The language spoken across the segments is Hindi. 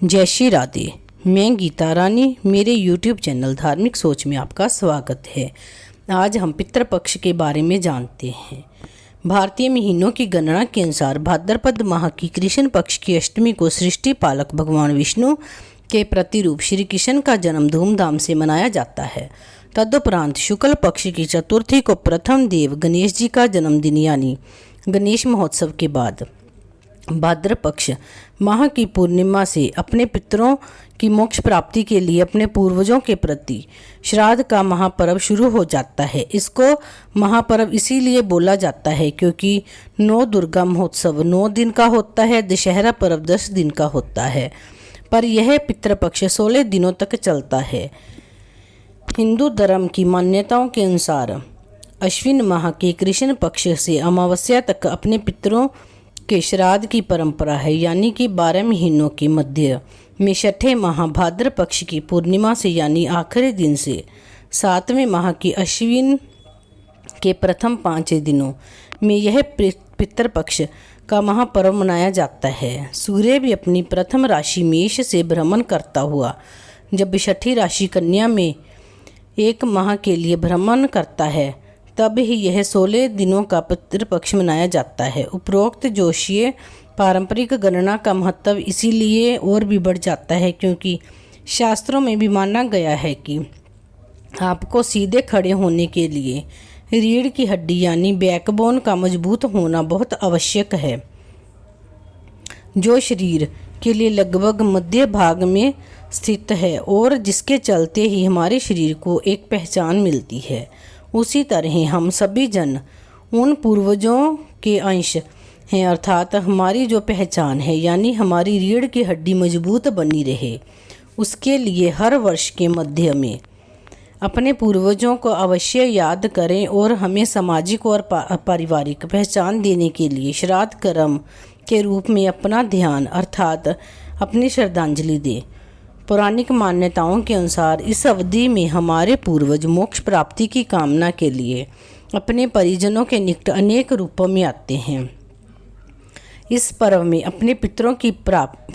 जय श्री राधे। मैं गीता रानी, मेरे YouTube चैनल धार्मिक सोच में आपका स्वागत है। आज हम पितृपक्ष के बारे में जानते हैं। भारतीय महीनों की गणना के अनुसार भाद्रपद माह की कृष्ण पक्ष की अष्टमी को सृष्टि पालक भगवान विष्णु के प्रतिरूप श्री कृष्ण का जन्म धूमधाम से मनाया जाता है। तदुपरांत शुक्ल पक्ष की चतुर्थी को प्रथम देव गणेश जी का जन्मदिन यानी गणेश महोत्सव के बाद भाद्र पक्ष माह की पूर्णिमा से अपने पितरों की मोक्ष प्राप्ति के लिए अपने पूर्वजों के प्रति श्राद्ध का महापर्व शुरू हो जाता है। इसको महापर्व इसीलिए बोला जाता है क्योंकि 9 दुर्गा महोत्सव 9 दिन का होता है, दशहरा पर्व 10 दिन का होता है, पर यह पितृपक्ष 16 दिनों तक चलता है। हिंदू धर्म की मान्यताओं के अनुसार अश्विन माह के कृष्ण पक्ष से अमावस्या तक अपने पितरों के श्राद्ध की परंपरा है, यानी कि 12 महीनों के मध्य में छठे माह भाद्र पक्ष की पूर्णिमा से यानी आखिरी दिन से 7वें माह की अश्विन के प्रथम 5 दिनों में यह पितृपक्ष का महापर्व मनाया जाता है। सूर्य भी अपनी प्रथम राशि मेष से भ्रमण करता हुआ जब छठी राशि कन्या में 1 माह के लिए भ्रमण करता है तब ही यह 16 दिनों का पितृपक्ष मनाया जाता है। उपरोक्त ज्योतिषीय पारंपरिक गणना का महत्व इसीलिए और भी बढ़ जाता है क्योंकि शास्त्रों में भी माना गया है कि आपको सीधे खड़े होने के लिए रीढ़ की हड्डी यानी बैकबोन का मजबूत होना बहुत आवश्यक है, जो शरीर के लिए लगभग मध्य भाग में स्थित है और जिसके चलते ही हमारे शरीर को एक पहचान मिलती है। उसी तरह हम सभी जन उन पूर्वजों के अंश हैं, अर्थात हमारी जो पहचान है यानी हमारी रीढ़ की हड्डी मजबूत बनी रहे, उसके लिए हर वर्ष के मध्य में अपने पूर्वजों को अवश्य याद करें और हमें सामाजिक और पारिवारिक पहचान देने के लिए श्राद्ध कर्म के रूप में अपना ध्यान अर्थात अपनी श्रद्धांजलि दें। पौराणिक मान्यताओं के अनुसार इस अवधि में हमारे पूर्वज मोक्ष प्राप्ति की कामना के लिए अपने परिजनों के निकट अनेक रूपों में आते हैं। इस पर्व में अपने पितरों की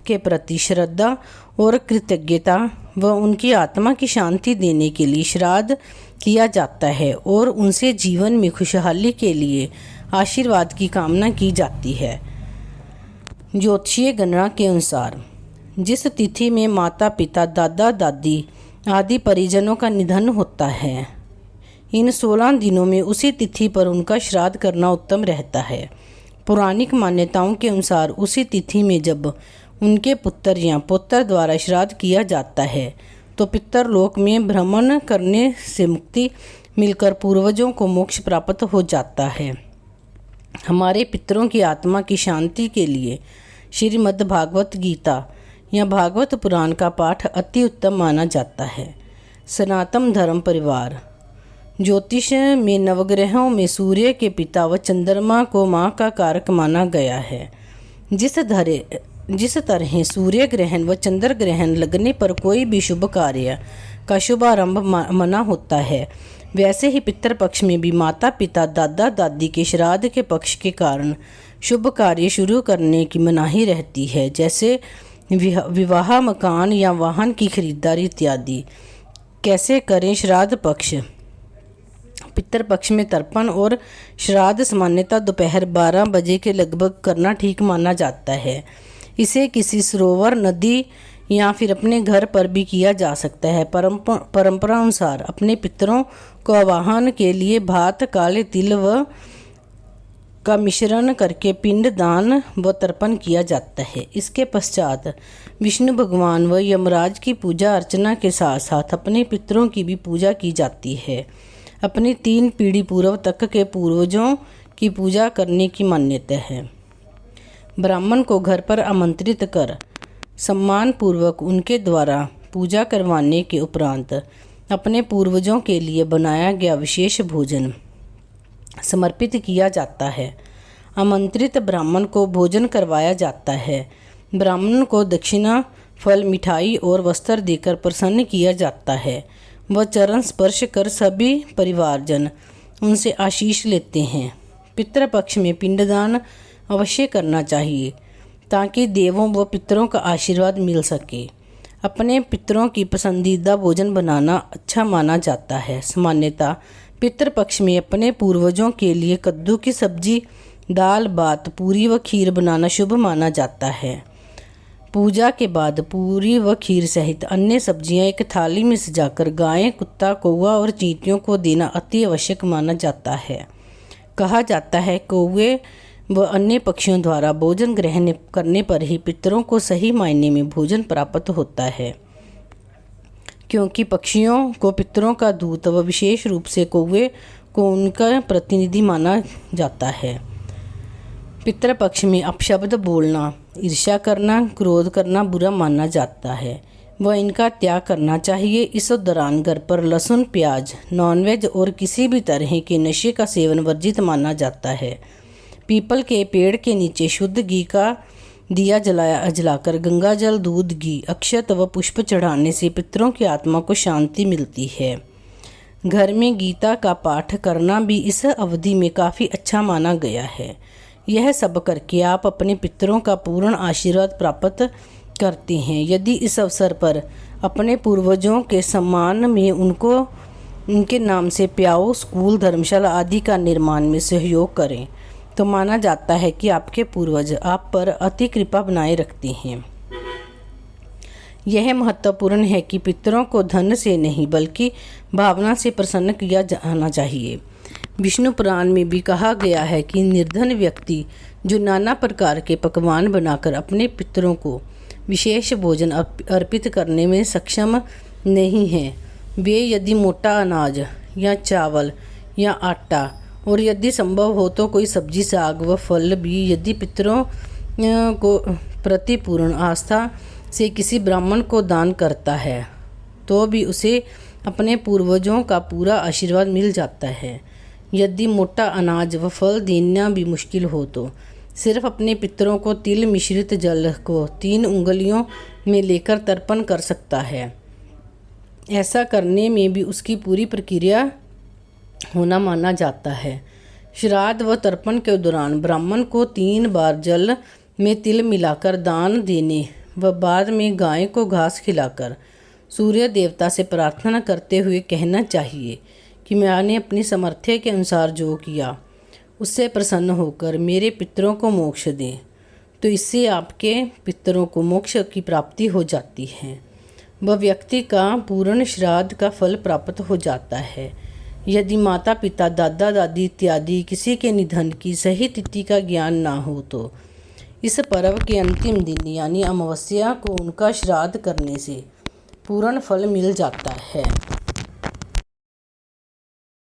के प्रति श्रद्धा और कृतज्ञता व उनकी आत्मा की शांति देने के लिए श्राद्ध किया जाता है और उनसे जीवन में खुशहाली के लिए आशीर्वाद की कामना की जाती है। ज्योतिषीय गणना के अनुसार जिस तिथि में माता पिता दादा दादी आदि परिजनों का निधन होता है, इन 16 दिनों में उसी तिथि पर उनका श्राद्ध करना उत्तम रहता है। पौराणिक मान्यताओं के अनुसार उसी तिथि में जब उनके पुत्र या पौत्र द्वारा श्राद्ध किया जाता है तो पितरलोक में भ्रमण करने से मुक्ति मिलकर पूर्वजों को मोक्ष प्राप्त हो जाता है। हमारे पितरों की आत्मा की शांति के लिए श्रीमद् भागवत गीता या भागवत पुराण का पाठ अति उत्तम माना जाता है। सनातन धर्म परिवार ज्योतिष में नवग्रहों में सूर्य के पिता व चंद्रमा को माँ का कारक माना गया है। जिस तरह सूर्य ग्रहण व चंद्र ग्रहण लगने पर कोई भी शुभ कार्य का शुभारंभ मना होता है, वैसे ही पितृपक्ष में भी माता पिता दादा दादी के श्राद्ध के पक्ष के कारण शुभ कार्य शुरू करने की मनाही रहती है, जैसे विवाह, मकान या वाहन की खरीदारी इत्यादि। कैसे करें श्राद्ध पक्ष? पितृपक्ष में तर्पण और श्राद्ध सामान्यतः दोपहर 12 बजे के लगभग करना ठीक माना जाता है। इसे किसी सरोवर, नदी या फिर अपने घर पर भी किया जा सकता है। परंपरा अनुसार अपने पितरों को आवाहन के लिए भात, काले तिल व का मिश्रण करके पिंड दान व तर्पण किया जाता है। इसके पश्चात विष्णु भगवान व यमराज की पूजा अर्चना के साथ साथ अपने पितरों की भी पूजा की जाती है। अपनी 3 पीढ़ी पूर्व तक के पूर्वजों की पूजा करने की मान्यता है। ब्राह्मण को घर पर आमंत्रित कर सम्मान पूर्वक उनके द्वारा पूजा करवाने के उपरांत अपने पूर्वजों के लिए बनाया गया विशेष भोजन समर्पित किया जाता है। आमंत्रित ब्राह्मण को भोजन करवाया जाता है। ब्राह्मण को दक्षिणा, फल, मिठाई और वस्त्र देकर प्रसन्न किया जाता है। वह चरण स्पर्श कर सभी परिवारजन उनसे आशीष लेते हैं। पितृपक्ष में पिंडदान अवश्य करना चाहिए। ताकि देवों व पितरों का आशीर्वाद मिल सके। अपने पितरों की पसंदीदा भोजन बनाना अच्छा माना जाता है। सामान्यतः पितृपक्ष में अपने पूर्वजों के लिए कद्दू की सब्जी, दाल भात, पूरी व खीर बनाना शुभ माना जाता है। पूजा के बाद पूरी व खीर सहित अन्य सब्जियां एक थाली में सजाकर गाय, कुत्ता, कौवा और चींटियों को देना अति आवश्यक माना जाता है। कहा जाता है कौवे व अन्य पक्षियों द्वारा भोजन ग्रहण करने पर ही पितरों को सही मायने में भोजन प्राप्त होता है, क्योंकि पक्षियों को पितरों का दूत व विशेष रूप से कौवे को उनका प्रतिनिधि माना जाता है। पितृपक्ष में अपशब्द बोलना, ईर्ष्या करना, क्रोध करना बुरा माना जाता है व इनका त्याग करना चाहिए। इस दौरान घर पर लहसुन, प्याज, नॉनवेज और किसी भी तरह के नशे का सेवन वर्जित माना जाता है। पीपल के पेड़ के नीचे शुद्ध घी का दिया जलाकर गंगा जल, दूध, घी, अक्षत व पुष्प चढ़ाने से पितरों की आत्मा को शांति मिलती है। घर में गीता का पाठ करना भी इस अवधि में काफ़ी अच्छा माना गया है। यह सब करके आप अपने पितरों का पूर्ण आशीर्वाद प्राप्त करते हैं। यदि इस अवसर पर अपने पूर्वजों के सम्मान में उनके नाम से प्याऊ, स्कूल, धर्मशाला आदि का निर्माण में सहयोग करें तो माना जाता है कि आपके पूर्वज आप पर अति कृपा बनाए रखते हैं। यह महत्वपूर्ण है कि पितरों को धन से नहीं बल्कि भावना से प्रसन्न किया जाना चाहिए। विष्णु पुराण में भी कहा गया है कि निर्धन व्यक्ति जो नाना प्रकार के पकवान बनाकर अपने पितरों को विशेष भोजन अर्पित करने में सक्षम नहीं है, वे यदि मोटा अनाज या चावल या आटा और यदि संभव हो तो कोई सब्जी, साग व फल भी यदि पितरों को प्रति पूर्ण आस्था से किसी ब्राह्मण को दान करता है तो भी उसे अपने पूर्वजों का पूरा आशीर्वाद मिल जाता है। यदि मोटा अनाज व फल देना भी मुश्किल हो तो सिर्फ अपने पितरों को तिल मिश्रित जल को 3 उंगलियों में लेकर तर्पण कर सकता है। ऐसा करने में भी उसकी पूरी प्रक्रिया होना माना जाता है। श्राद्ध व तर्पण के दौरान ब्राह्मण को 3 बार जल में तिल मिलाकर दान देने व बाद में गाय को घास खिलाकर सूर्य देवता से प्रार्थना करते हुए कहना चाहिए कि मैंने अपनी सामर्थ्य के अनुसार जो किया उससे प्रसन्न होकर मेरे पितरों को मोक्ष दें। तो इससे आपके पितरों को मोक्ष की प्राप्ति हो जाती है व व्यक्ति का पूर्ण श्राद्ध का फल प्राप्त हो जाता है। यदि माता पिता, दादा दादी इत्यादि किसी के निधन की सही तिथि का ज्ञान ना हो तो इस पर्व के अंतिम दिन यानी अमावस्या को उनका श्राद्ध करने से पूर्ण फल मिल जाता है।